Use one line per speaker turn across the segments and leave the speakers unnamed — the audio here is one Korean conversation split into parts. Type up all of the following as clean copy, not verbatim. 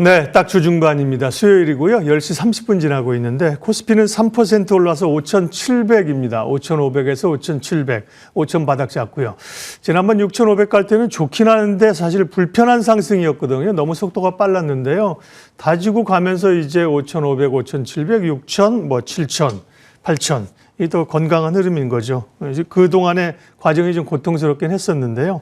네, 딱 주중반입니다. 수요일이고요. 10시 30분 지나고 있는데 코스피는 3% 올라서 5,700입니다. 5,500에서 5,700, 5,000 바닥 잡고요. 지난번 6,500 갈 때는 좋긴 하는데 사실 불편한 상승이었거든요. 너무 속도가 빨랐는데요. 다지고 가면서 이제 5,500, 5,700, 6,000, 7,000, 8,000. 이 더 건강한 흐름인 거죠. 그동안의 과정이 좀 고통스럽긴 했었는데요.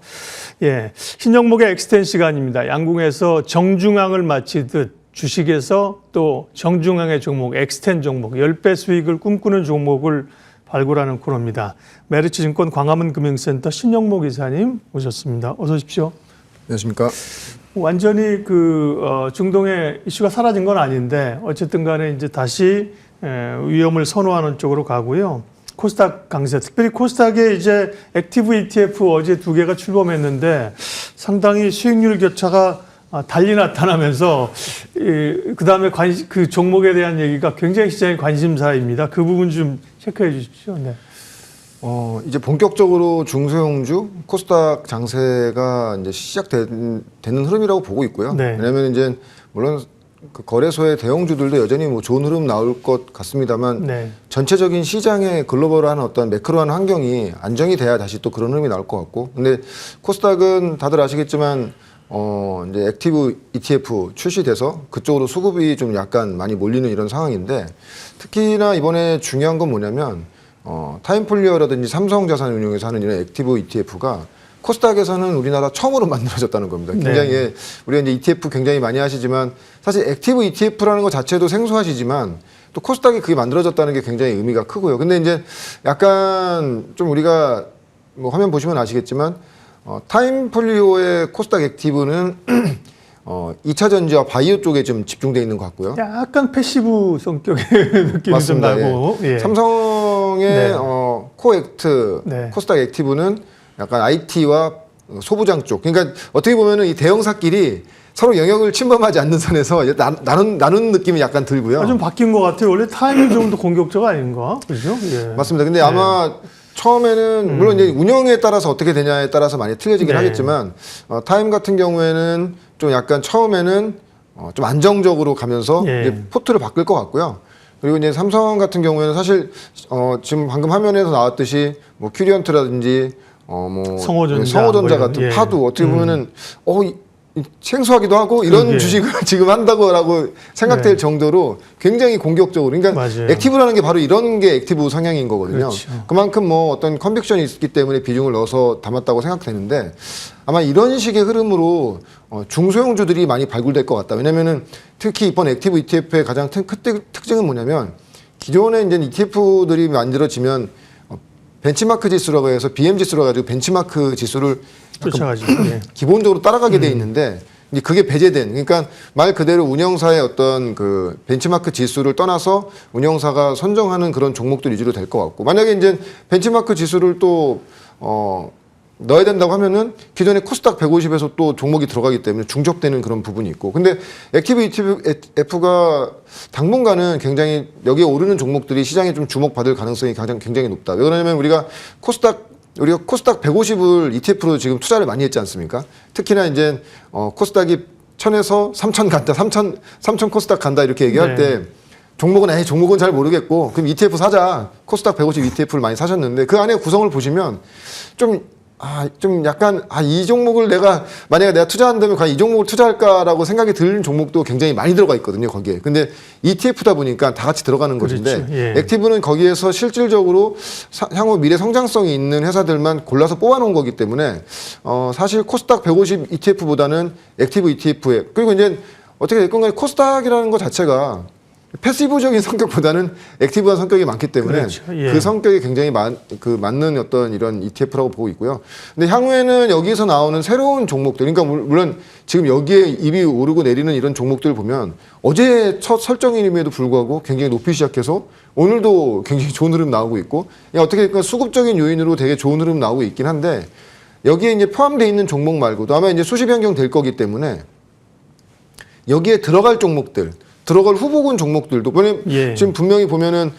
예, 신영목의 엑스텐 시간입니다. 양궁에서 정중앙을 마치듯 주식에서 또 정중앙의 종목, 엑스텐 종목, 10배 수익을 꿈꾸는 종목을 발굴하는 코너입니다. 메리츠증권 광화문 금융센터 신영목 이사님 오셨습니다. 어서 오십시오.
안녕하십니까.
완전히 중동의 이슈가 사라진 건 아닌데 어쨌든 간에 이제 다시 위험을 선호하는 쪽으로 가고요. 코스닥 강세, 특별히 코스닥에 이제 액티브 ETF 어제 2개가 출범했는데 상당히 수익률 격차가 달리 나타나면서 그 다음에 그 종목에 대한 얘기가 굉장히 시장의 관심사입니다. 그 부분 좀 체크해 주십시오. 네.
이제 본격적으로 중소형주 코스닥 장세가 이제 시작되는 흐름이라고 보고 있고요.
네.
왜냐하면 이제 물론 그 거래소의 대형주들도 여전히 뭐 좋은 흐름 나올 것 같습니다만
네.
전체적인 시장의 글로벌한 어떤 매크로한 환경이 안정이 돼야 다시 또 그런 흐름이 나올 것 같고, 근데 코스닥은 다들 아시겠지만 이제 액티브 ETF 출시돼서 그쪽으로 수급이 좀 약간 많이 몰리는 이런 상황인데, 특히나 이번에 중요한 건 뭐냐면 타임폴리어라든지 삼성자산운용에서 하는 이런 액티브 ETF가 코스닥에서는 우리나라 처음으로 만들어졌다는 겁니다. 굉장히
네.
우리가 이제 ETF 굉장히 많이 하시지만 사실 액티브 ETF라는 것 자체도 생소하시지만 또 코스닥이 그게 만들어졌다는 게 굉장히 의미가 크고요. 근데 이제 약간 좀 우리가 뭐 화면 보시면 아시겠지만 타임폴리오의 코스닥 액티브는 2차 전지와 바이오 쪽에 좀 집중되어 있는 것 같고요.
약간 패시브 성격의 느낌이
맞습니다.
좀 나고.
예.
예.
삼성의
네.
코액트
네.
코스닥 액티브는 약간 IT와 소부장 쪽. 그러니까 어떻게 보면은 이 대형사끼리 서로 영역을 침범하지 않는 선에서 나눈 느낌이 약간 들고요.
좀 바뀐 것 같아요. 원래 타임이 좀 더 공격적 아닌가? 그죠? 예.
맞습니다. 근데 아마 처음에는 물론 이제 운영에 따라서 어떻게 되냐에 따라서 많이 틀려지긴
네.
하겠지만 타임 같은 경우에는 좀 약간 처음에는 좀 안정적으로 가면서
예.
이제 포트를 바꿀 것 같고요. 그리고 이제 삼성 같은 경우에는 사실 지금 방금 화면에서 나왔듯이 뭐 큐리언트라든지 성호전자 같은
예.
파도 어떻게 보면은 생소하기도 하고 이런
그러게.
주식을 지금 한다고라고 생각될
네.
정도로 굉장히 공격적으로, 그러니까
맞아요.
액티브라는 게 바로 이런 게 액티브 성향인 거거든요.
그렇죠.
그만큼 뭐 어떤 컨빅션이 있기 때문에 비중을 넣어서 담았다고 생각되는데, 아마 이런 식의 흐름으로 중소형주들이 많이 발굴될 것 같다. 왜냐면은 특히 이번 액티브 ETF의 가장 특징은 뭐냐면, 기존에 이제 ETF들이 만들어지면 벤치마크 지수라고 해서 BM 지수라고 가지고 벤치마크 지수를
쫓아가지고. 예.
기본적으로 따라가게 돼 있는데, 이제 그게 배제된, 그러니까 말 그대로 운영사의 어떤 그 벤치마크 지수를 떠나서 운영사가 선정하는 그런 종목들 위주로 될 것 같고, 만약에 이제 benchmark 지수를 또 넣어야 된다고 하면은 기존의 코스닥 150에서 또 종목이 들어가기 때문에 중적되는 그런 부분이 있고, 근데 액티브 ETF가 당분간은 굉장히 여기에 오르는 종목들이 시장에 좀 주목받을 가능성이 굉장히 높다. 왜 그러냐면 우리가 코스닥 150을 ETF로 지금 투자를 많이 했지 않습니까? 특히나 이제 코스닥이 1000에서 3000 간다, 3000 코스닥 간다 이렇게 얘기할 때 종목은 잘 모르겠고 그럼 ETF 사자. 코스닥 150 ETF를 많이 사셨는데 그 안에 구성을 보시면 좀 약간 이 종목을 만약에 내가 투자한다면 과연 이 종목을 투자할까라고 생각이 드는 종목도 굉장히 많이 들어가 있거든요, 거기에. 근데 ETF다 보니까 다 같이 들어가는 것인데,
그렇죠. 예.
액티브는 거기에서 실질적으로 향후 미래 성장성이 있는 회사들만 골라서 뽑아놓은 거기 때문에 사실 코스닥 150 ETF보다는 액티브 ETF에, 그리고 이제 어떻게 됐건 간에 코스닥이라는 것 자체가 패시브적인 성격보다는 액티브한 성격이 많기 때문에
그렇죠. 예.
그 성격이 굉장히 맞는 어떤 이런 ETF라고 보고 있고요. 근데 향후에는 여기서 나오는 새로운 종목들, 그러니까 물론 지금 여기에 입이 오르고 내리는 이런 종목들을 보면 어제 첫 설정임에도 불구하고 굉장히 높이 시작해서 오늘도 굉장히 좋은 흐름 나오고 있고, 어떻게 보면 수급적인 요인으로 되게 좋은 흐름 나오고 있긴 한데, 여기에 이제 포함되어 있는 종목 말고도 아마 이제 수시 변경 될 거기 때문에 여기에 들어갈 종목들, 들어갈 후보군 종목들도 왜냐면
예.
지금 분명히 보면은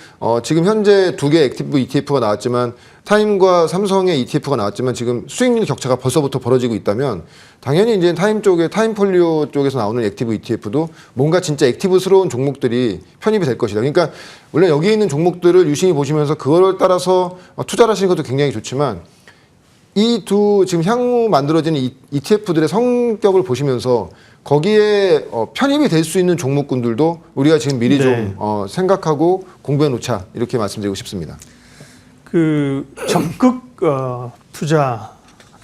지금 현재 2개 액티브 ETF가 나왔지만 타임과 삼성의 ETF가 나왔지만 지금 수익률 격차가 벌써부터 벌어지고 있다면 당연히 이제 타임 쪽에 타임폴리오 쪽에서 나오는 액티브 ETF도 뭔가 진짜 액티브스러운 종목들이 편입이 될 것이다. 그러니까 물론 여기에 있는 종목들을 유심히 보시면서 그걸 따라서 투자를 하시는 것도 굉장히 좋지만 이 두 지금 향후 만들어지는 ETF들의 성격을 보시면서 거기에 편입이 될 수 있는 종목군들도 우리가 지금 미리
네.
좀 생각하고 공부해 놓자 이렇게 말씀드리고 싶습니다.
그 적극 투자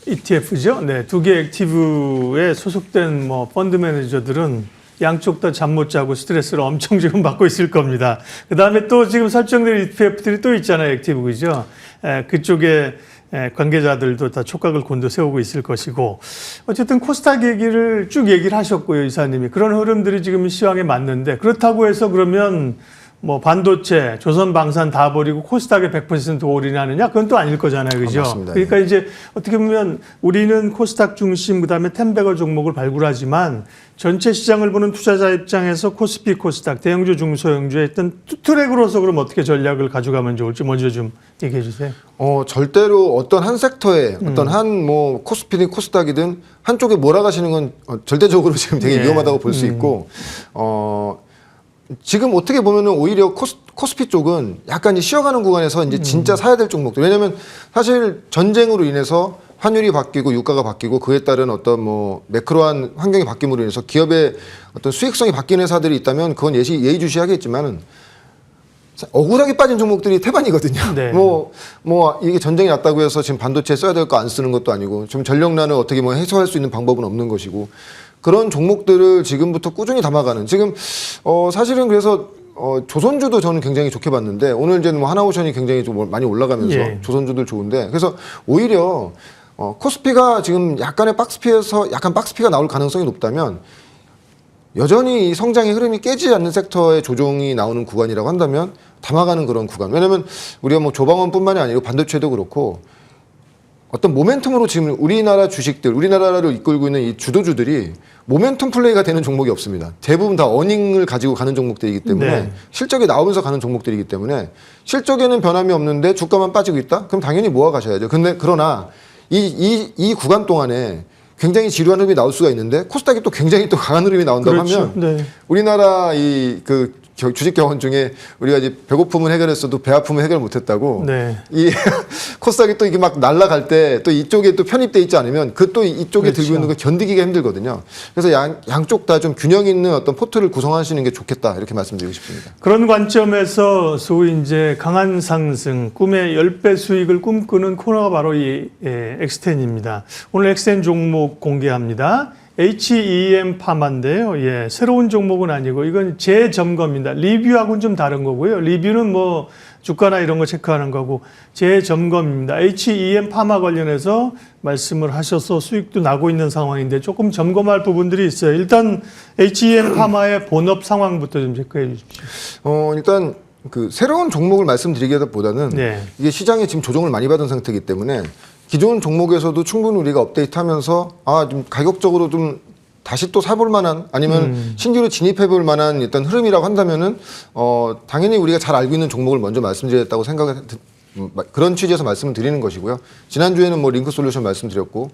ETF죠. 네, 2개 액티브에 소속된 뭐 펀드 매니저들은 양쪽 다 잠 못 자고 스트레스를 엄청 지금 받고 있을 겁니다. 그 다음에 또 지금 설정된 ETF들이 또 있잖아요. 액티브 그죠. 그쪽에 관계자들도 다 촉각을 곤두세우고 있을 것이고 어쨌든 코스닥 얘기를 쭉 얘기를 하셨고요. 이사님이. 그런 흐름들이 지금 시황에 맞는데 그렇다고 해서 그러면 뭐 반도체, 조선방산 다 버리고 코스닥에 100% 올인하느냐? 그건 또 아닐 거잖아요. 그죠?
맞습니다.
그러니까 이제 어떻게 보면 우리는 코스닥 중심 그다음에 텐베거 종목을 발굴하지만 전체 시장을 보는 투자자 입장에서 코스피, 코스닥, 대형주, 중소형주의 어떤 트랙으로서 그럼 어떻게 전략을 가져가면 좋을지 먼저 좀 얘기해 주세요.
절대로 어떤 한 섹터에 어떤 한 뭐 코스피든 코스닥이든 한쪽에 몰아가시는 건 절대적으로 지금 되게
예.
위험하다고 볼 수 있고 지금 어떻게 보면은 오히려 코스피 쪽은 약간 이제 쉬어가는 구간에서 이제 진짜 사야 될 종목들. 왜냐면 사실 전쟁으로 인해서 환율이 바뀌고 유가가 바뀌고 그에 따른 어떤 뭐 매크로한 환경이 바뀜으로 인해서 기업의 어떤 수익성이 바뀌는 회사들이 있다면 그건 예의주시하겠지만은 억울하게 빠진 종목들이 태반이거든요.
네.
뭐 이게 전쟁이 났다고 해서 지금 반도체 써야 될 거 안 쓰는 것도 아니고 지금 전력난을 어떻게 뭐 해소할 수 있는 방법은 없는 것이고 그런 종목들을 지금부터 꾸준히 담아가는 지금 사실은 그래서 조선주도 저는 굉장히 좋게 봤는데 오늘 이제 뭐 하나오션이 굉장히 좀 많이 올라가면서
예.
조선주들 좋은데 그래서 오히려 코스피가 지금 약간의 박스피에서 약간 박스피가 나올 가능성이 높다면 여전히 이 성장의 흐름이 깨지지 않는 섹터의 조정이 나오는 구간이라고 한다면 담아가는 그런 구간. 왜냐면 우리가 뭐 조방원뿐만이 아니고 반도체도 그렇고 어떤 모멘텀으로 지금 우리나라 주식들, 우리나라를 이끌고 있는 이 주도주들이 모멘텀 플레이가 되는 종목이 없습니다. 대부분 다 어닝을 가지고 가는 종목들이기 때문에
네.
실적이 나오면서 가는 종목들이기 때문에 실적에는 변함이 없는데 주가만 빠지고 있다? 그럼 당연히 모아 가셔야죠. 근데 그러나 이 구간 동안에 굉장히 지루한 흐름이 나올 수가 있는데 코스닥이 또 굉장히 또 강한 흐름이 나온다고
그렇죠.
하면
네.
우리나라 주식 경원 중에 우리가 이제 배고픔은 해결했어도 배 아픔은 해결 못했다고
네.
이 코스닥이 또 이게 막 날아갈 때 또 이쪽에 또 편입돼 있지 않으면 그 또 이쪽에
그렇죠.
들고 있는 걸 견디기가 힘들거든요. 그래서 양쪽 다 좀 균형 있는 어떤 포트를 구성하시는 게 좋겠다 이렇게 말씀드리고 싶습니다.
그런 관점에서 소위 이제 강한 상승, 꿈의 10배 수익을 꿈꾸는 코너가 바로 이 엑스텐입니다. 오늘 엑스텐 종목 공개합니다. HEM 파마인데요. 예, 새로운 종목은 아니고 이건 재점검입니다. 리뷰하고는 좀 다른 거고요. 리뷰는 뭐 주가나 이런 거 체크하는 거고 재점검입니다. HEM 파마 관련해서 말씀을 하셔서 수익도 나고 있는 상황인데 조금 점검할 부분들이 있어요. 일단 HEM 파마의 본업 상황부터 좀 체크해 주십시오.
일단 그 새로운 종목을 말씀드리기보다는
네.
이게 시장에 지금 조정을 많이 받은 상태이기 때문에 기존 종목에서도 충분히 우리가 업데이트하면서 좀 가격적으로 좀 다시 또 사볼 만한 아니면 신규로 진입해 볼 만한 일단 흐름이라고 한다면은 당연히 우리가 잘 알고 있는 종목을 먼저 말씀드렸다고 그런 취지에서 말씀을 드리는 것이고요. 지난주에는 뭐 링크 솔루션 말씀드렸고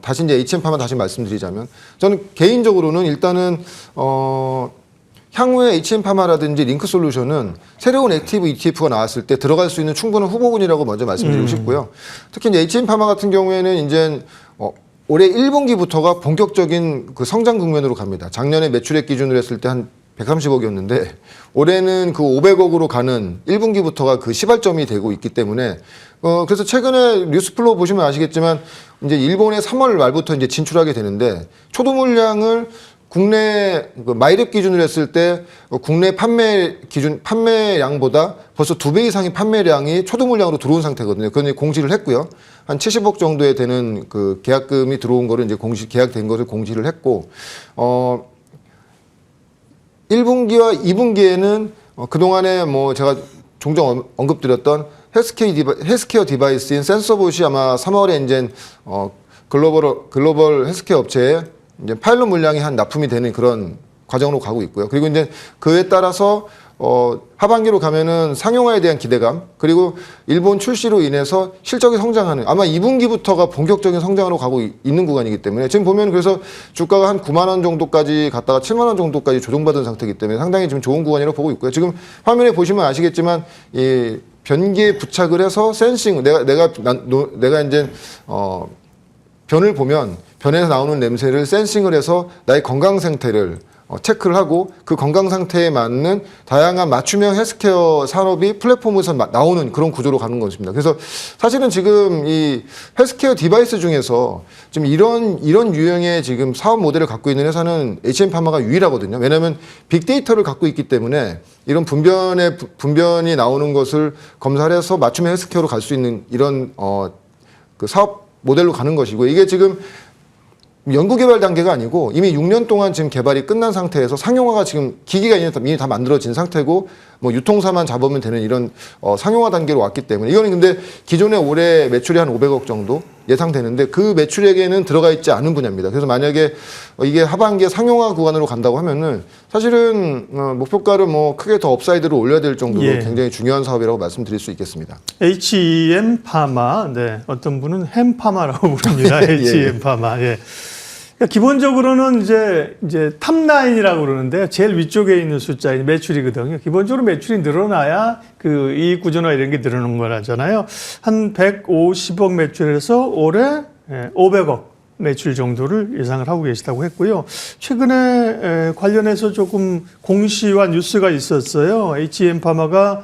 다시 이제 HM파만 다시 말씀드리자면 저는 개인적으로는 일단은 향후에 HM파마라든지 링크 솔루션은 새로운 액티브 ETF가 나왔을 때 들어갈 수 있는 충분한 후보군이라고 먼저 말씀드리고 싶고요. 특히 이제 HM파마 같은 경우에는 이제 올해 1분기부터가 본격적인 그 성장 국면으로 갑니다. 작년에 매출액 기준으로 했을 때 한 130억이었는데 올해는 그 500억으로 가는 1분기부터가 그 시발점이 되고 있기 때문에 그래서 최근에 뉴스플로우 보시면 아시겠지만 이제 일본의 3월 말부터 이제 진출하게 되는데 초도 물량을 국내 마이랩 기준으로 했을 때 국내 판매량보다 벌써 2배 이상의 판매량이 초도 물량으로 들어온 상태거든요. 그건 이제 공시를 했고요. 한 70억 정도에 되는 그 계약금이 들어온 거를 이제 계약된 것을 공시를 했고, 1분기와 2분기에는 그동안에 뭐 제가 종종 언급드렸던 헬스케어 디바이스인 센서봇이 아마 3월에 이제 글로벌 헬스케어 업체에 이제 파일럿 물량이 한 납품이 되는 그런 과정으로 가고 있고요. 그리고 이제 그에 따라서 하반기로 가면은 상용화에 대한 기대감, 그리고 일본 출시로 인해서 실적이 성장하는, 아마 2분기부터가 본격적인 성장으로 가고 있는 구간이기 때문에 지금 보면 그래서 주가가 한 9만 원 정도까지 갔다가 7만 원 정도까지 조정받은 상태이기 때문에 상당히 지금 좋은 구간이라고 보고 있고요. 지금 화면에 보시면 아시겠지만 이 변기에 부착을 해서 센싱, 내가 이제 변을 보면 변에서 나오는 냄새를 센싱을 해서 나의 건강 상태를 체크를 하고 그 건강 상태에 맞는 다양한 맞춤형 헬스케어 산업이 플랫폼에서 나오는 그런 구조로 가는 것입니다. 그래서 사실은 지금 이 헬스케어 디바이스 중에서 지금 이런 유형의 지금 사업 모델을 갖고 있는 회사는 HM파마가 유일하거든요. 왜냐하면 빅데이터를 갖고 있기 때문에 이런 분변이 나오는 것을 검사를 해서 맞춤형 헬스케어로 갈 수 있는 이런 그 사업 모델로 가는 것이고, 이게 지금 연구개발 단계가 아니고 이미 6년 동안 지금 개발이 끝난 상태에서 상용화가 지금 기기가 이미 다 만들어진 상태고 뭐 유통사만 잡으면 되는 이런 상용화 단계로 왔기 때문에, 이거는 근데 기존에 올해 매출이 한 500억 정도 예상되는데 그 매출액에는 들어가 있지 않은 분야입니다. 그래서 만약에 이게 하반기에 상용화 구간으로 간다고 하면은 사실은 목표가를 뭐 크게 더 업사이드로 올려야 될 정도로
예.
굉장히 중요한 사업이라고 말씀드릴 수 있겠습니다.
HEM 파마, 네, 어떤 분은 햄파마라고 부릅니다. HEM 파마. 예. 그러니까 기본적으로는 이제 탑라인이라고 그러는데요. 제일 위쪽에 있는 숫자이 매출이거든요. 기본적으로 매출이 늘어나야 그 이익 구조나 이런 게 늘어나는 거라잖아요. 한 150억 매출에서 올해 500억 매출 정도를 예상을 하고 계시다고 했고요. 최근에 관련해서 조금 공시와 뉴스가 있었어요. HM파마가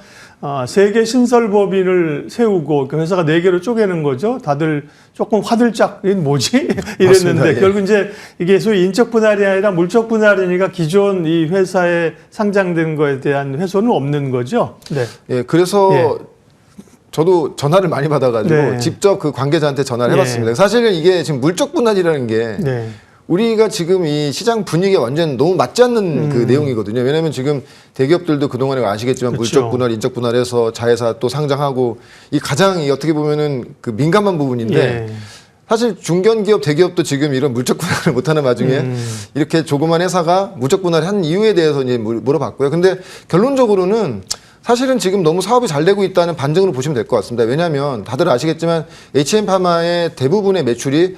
세계 신설법인을 세우고 그 회사가 4개로 쪼개는 거죠. 다들 조금 화들짝 이게 뭐지? 이랬는데
맞습니다. 예.
결국 이제 이게 소위 인적 분할이 아니라 물적 분할이니까 기존 이 회사에 상장된 거에 대한 훼손은 없는 거죠. 네.
예, 그래서
예.
저도 전화를 많이 받아가지고
네.
직접 그 관계자한테 전화를
예.
해봤습니다. 사실은 이게 지금 물적 분할이라는 게
네.
우리가 지금 이 시장 분위기에 완전 너무 맞지 않는 그 내용이거든요. 왜냐하면 지금 대기업들도 그동안에 아시겠지만
그렇죠.
물적 분할, 인적 분할해서 자회사 또 상장하고 이 가장 어떻게 보면은 그 민감한 부분인데
예.
사실 중견기업, 대기업도 지금 이런 물적 분할을 못하는 와중에 이렇게 조그만 회사가 물적 분할을 한 이유에 대해서 이제 물어봤고요. 근데 결론적으로는 사실은 지금 너무 사업이 잘 되고 있다는 반증으로 보시면 될 것 같습니다. 왜냐하면 다들 아시겠지만 HM파마의 대부분의 매출이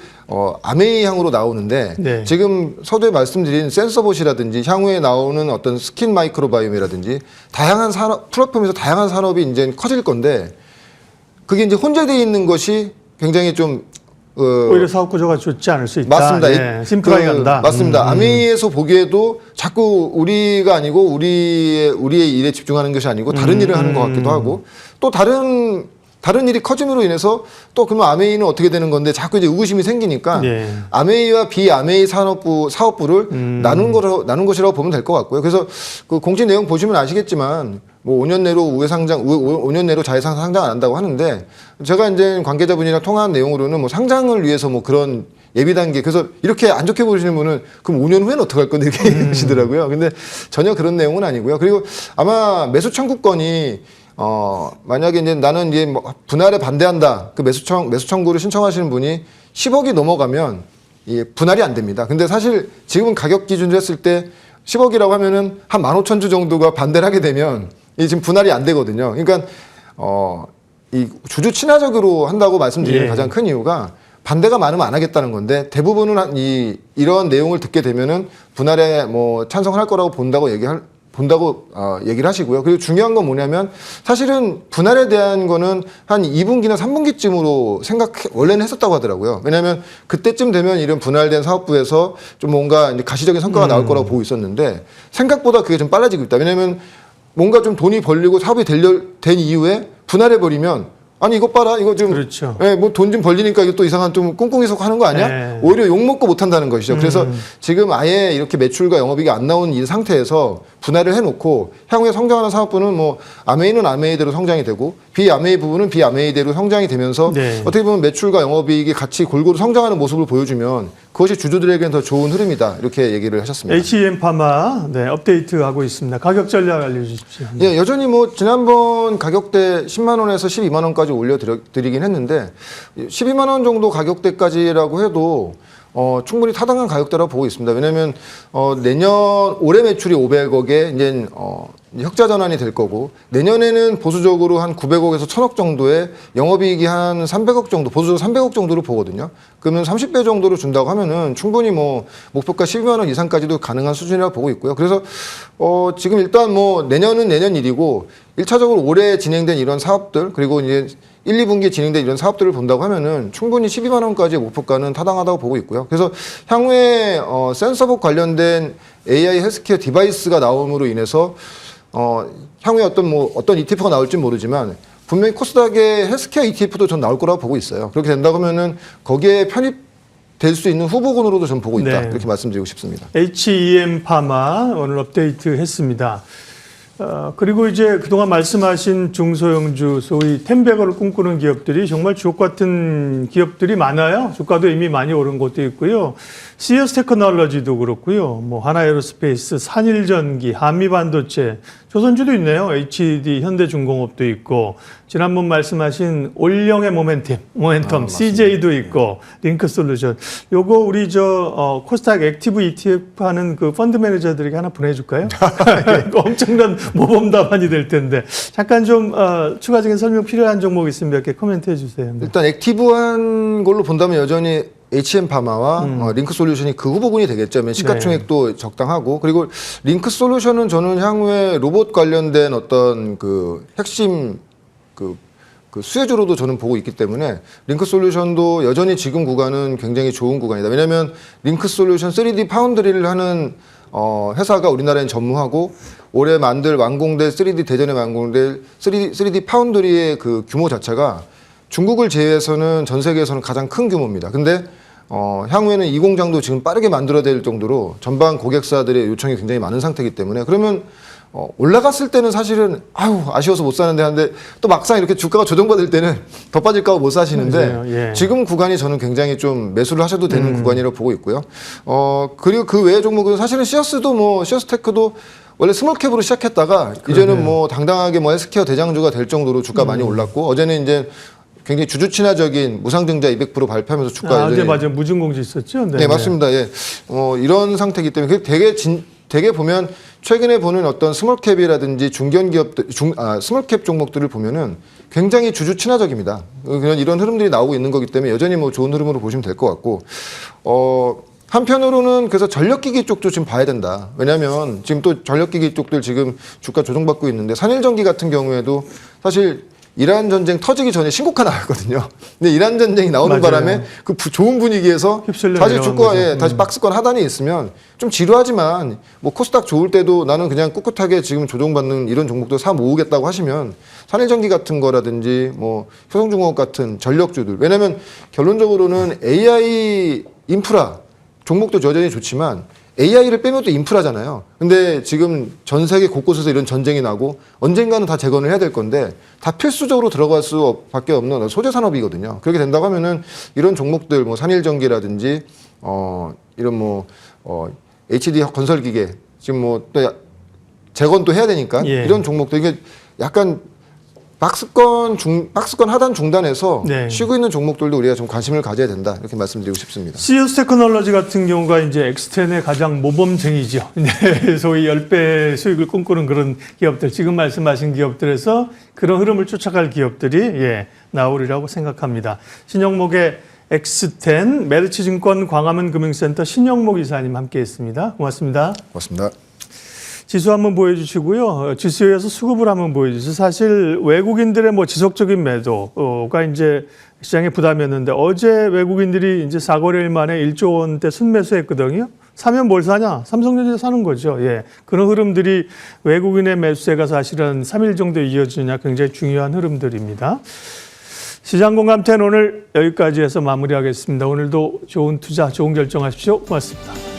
아메이향으로 나오는데
네.
지금 서두에 말씀드린 센서봇이라든지 향후에 나오는 어떤 스킨 마이크로바이옴이라든지 다양한 산업, 플랫폼에서 다양한 산업이 이제 커질 건데 그게 이제 혼재되어 있는 것이 굉장히 좀
오히려 사업 구조가 좋지 않을 수 있다.
맞습니다.
예, 심플하게 간다.
맞습니다. 아메이에서 보기에도 자꾸 우리가 아니고 우리의 일에 집중하는 것이 아니고 다른 일을 하는 것 같기도 하고 또 다른 일이 커짐으로 인해서 또 그러면 아메이는 어떻게 되는 건데 자꾸 이제 의구심이 생기니까
예.
아메이와 비아메이 사업부를 나눈 것이라고 보면 될 것 같고요. 그래서 그 공시 내용 보시면 아시겠지만 뭐 5년 내로 5년 내로 자회사 상장 안 한다고 하는데 제가 이제 관계자분이랑 통화한 내용으로는 뭐 상장을 위해서 뭐 그런 예비 단계, 그래서 이렇게 안 좋게 보시는 분은 그럼 5년 후에는 어떻게 할 건데 이렇게 얘기하시더라고요. 근데 전혀 그런 내용은 아니고요. 그리고 아마 매수 청구권이 만약에 이제 나는 이제 뭐 분할에 반대한다. 그 매수 청구를 신청하시는 분이 10억이 넘어가면 이 분할이 안 됩니다. 근데 사실 지금은 가격 기준으로 했을 때 10억이라고 하면은 한 15,000주 정도가 반대를 하게 되면 이 지금 분할이 안 되거든요. 그러니까 이 주주 친화적으로 한다고 말씀드리는
예.
가장 큰 이유가 반대가 많으면 안 하겠다는 건데 대부분은 이런 내용을 듣게 되면은 분할에 뭐 찬성을 할 거라고 본다고 얘기를 하시고요. 그리고 중요한 건 뭐냐면 사실은 분할에 대한 거는 한 2분기나 3분기쯤으로 원래는 했었다고 하더라고요. 왜냐하면 그때쯤 되면 이런 분할된 사업부에서 좀 뭔가 이제 가시적인 성과가 나올 거라고 보고 있었는데 생각보다 그게 좀 빨라지고 있다. 왜냐하면 뭔가 좀 돈이 벌리고 사업이 된 이후에 분할해버리면 아니 이것 봐라 이거 좀
그렇죠.
예, 뭐 돈 좀 벌리니까 이거 또 이상한 좀 꿍꿍이서 하는 거 아니야?
네.
오히려 욕 먹고 못 한다는 것이죠. 그래서 지금 아예 이렇게 매출과 영업이익이 안 나온 이 상태에서 분할을 해놓고 향후에 성장하는 사업부는 뭐 아메이는 아메이대로 성장이 되고 비아메이 부분은 비아메이대로 성장이 되면서
네.
어떻게 보면 매출과 영업이익이 같이 골고루 성장하는 모습을 보여주면 그것이 주주들에게는 더 좋은 흐름이다 이렇게 얘기를 하셨습니다.
HEM파마 네, 업데이트하고 있습니다. 가격 전략 알려주십시오.
예, 여전히 뭐 지난번 가격대 10만 원에서 12만 원까지 올려드리긴 했는데 12만 원 정도 가격대까지라고 해도 충분히 타당한 가격대라고 보고 있습니다. 왜냐하면 올해 매출이 500억에 이제 흑자 전환이 될 거고 내년에는 보수적으로 한 900억에서 1000억 정도의 영업이익이 한 300억 정도, 보수적으로 300억 정도로 보거든요. 그러면 30배 정도로 준다고 하면은 충분히 뭐 목표가 12만 원 이상까지도 가능한 수준이라고 보고 있고요. 그래서 지금 일단 뭐 내년은 내년 일이고 1차적으로 올해 진행된 이런 사업들 그리고 이제 1, 2분기에 진행된 이런 사업들을 본다고 하면은 충분히 12만 원까지의 목표가는 타당하다고 보고 있고요. 그래서 향후에 센서복 관련된 AI 헬스케어 디바이스가 나옴으로 인해서 향후에 어떤 ETF가 나올지 모르지만 분명히 코스닥의 헬스케어 ETF도 전 나올 거라고 보고 있어요. 그렇게 된다고 하면은 거기에 편입될 수 있는 후보군으로도 전 보고 있다.
네.
이렇게 말씀드리고 싶습니다.
HEM 파마 오늘 업데이트 했습니다. 그리고 이제 그동안 말씀하신 중소형주 소위 텐베거를 꿈꾸는 기업들이 정말 주옥 같은 기업들이 많아요. 주가도 이미 많이 오른 것도 있고요. CS 테크놀로지도 그렇고요. 뭐 하나에어로스페이스, 산일전기, 한미반도체, 조선주도 있네요. HD, 현대중공업도 있고 지난번 말씀하신 올영의 모멘텀, CJ도 있고 링크솔루션. 요거 우리 코스닥 액티브 ETF 하는 그 펀드 매니저들에게 하나 보내줄까요? 이거 엄청난 모범 답안이 될 텐데 잠깐 좀 추가적인 설명 필요한 종목 있으면 몇 개 코멘트해 주세요. 네.
일단 액티브한 걸로 본다면 여전히 HM 파마와 링크 솔루션이 그 후보군이 되겠죠. 시가총액도 적당하고 그리고 링크 솔루션은 저는 향후에 로봇 관련된 어떤 그 핵심 그 수혜주로도 저는 보고 있기 때문에 링크 솔루션도 여전히 지금 구간은 굉장히 좋은 구간이다. 왜냐하면 링크 솔루션 3D 파운드리를 하는 회사가 우리나라엔 전무하고 올해 완공될 3D 대전에 완공될 3D 파운드리의 그 규모 자체가 중국을 제외해서는 전 세계에서는 가장 큰 규모입니다. 근데 향후에는 이 공장도 지금 빠르게 만들어야 될 정도로 전방 고객사들의 요청이 굉장히 많은 상태이기 때문에 그러면 올라갔을 때는 사실은 아쉬워서 못 사는데 하는데 또 막상 이렇게 주가가 조정받을 때는 더 빠질까 봐 못 사시는데
예.
지금 구간이 저는 굉장히 좀 매수를 하셔도 되는 구간이라고 보고 있고요. 그리고 그 외의 종목은 사실은 시어스테크도 원래 스몰캡으로 시작했다가 이제는 뭐 당당하게 뭐 헬스케어 대장주가 될 정도로 주가 많이 올랐고 어제는 이제 굉장히 주주 친화적인 무상증자 200% 발표하면서 주가
어제 맞아요. 무증공지 있었죠?
네, 맞습니다. 예. 이런 상태이기 때문에 되게 보면 최근에 보는 어떤 스몰캡이라든지 중견 기업들, 스몰캡 종목들을 보면은 굉장히 주주 친화적입니다. 그냥 이런 흐름들이 나오고 있는 거기 때문에 여전히 뭐 좋은 흐름으로 보시면 될 것 같고, 한편으로는 그래서 전력기기 쪽도 지금 봐야 된다. 왜냐하면 지금 또 전력기기 쪽들 지금 주가 조정받고 있는데 산일전기 같은 경우에도 사실 이란 전쟁 터지기 전에 신고가 나왔거든요. 근데 이란 전쟁이 나오는
맞아요.
바람에 그 좋은 분위기에서 사실 주가에 다시 박스권 하단에 있으면 좀 지루하지만 뭐 코스닥 좋을 때도 나는 그냥 꿋꿋하게 지금 조정받는 이런 종목도 사 모으겠다고 하시면 산일전기 같은 거라든지 뭐 효성중공업 같은 전력주들 왜냐면 결론적으로는 AI 인프라 종목도 여전히 좋지만 AI를 빼면 또 인프라잖아요. 근데 지금 전 세계 곳곳에서 이런 전쟁이 나고 언젠가는 다 재건을 해야 될 건데 다 필수적으로 들어갈 수밖에 없는 소재 산업이거든요. 그렇게 된다고 하면은 이런 종목들 뭐 산일전기라든지 이런 HD 건설기계 지금 뭐 또 재건 또 해야 되니까
예.
이런 종목들 이게 약간 박스권 하단 중단에서
네.
쉬고 있는 종목들도 우리가 좀 관심을 가져야 된다 이렇게 말씀드리고 싶습니다.
CS 테크놀로지 같은 경우가 이제 엑스텐의 가장 모범생이죠. 소위 10배 수익을 꿈꾸는 그런 기업들, 지금 말씀하신 기업들에서 그런 흐름을 쫓아갈 기업들이 나오리라고 생각합니다. 신영목의 엑스텐, 메르츠증권 광화문 금융센터 신영목 이사님 함께했습니다. 고맙습니다.
고맙습니다.
지수 한번 보여주시고요. 지수에서 수급을 한번 보여주세요. 사실 외국인들의 지속적인 매도가 이제 시장에 부담이었는데 어제 외국인들이 이제 4거래일 만에 1조 원대 순매수했거든요. 사면 뭘 사냐? 삼성전자 사는 거죠. 예. 그런 흐름들이 외국인의 매수세가 사실은 3일 정도 이어지느냐 굉장히 중요한 흐름들입니다. 시장공감10 오늘 여기까지 해서 마무리하겠습니다. 오늘도 좋은 투자, 좋은 결정하십시오. 고맙습니다.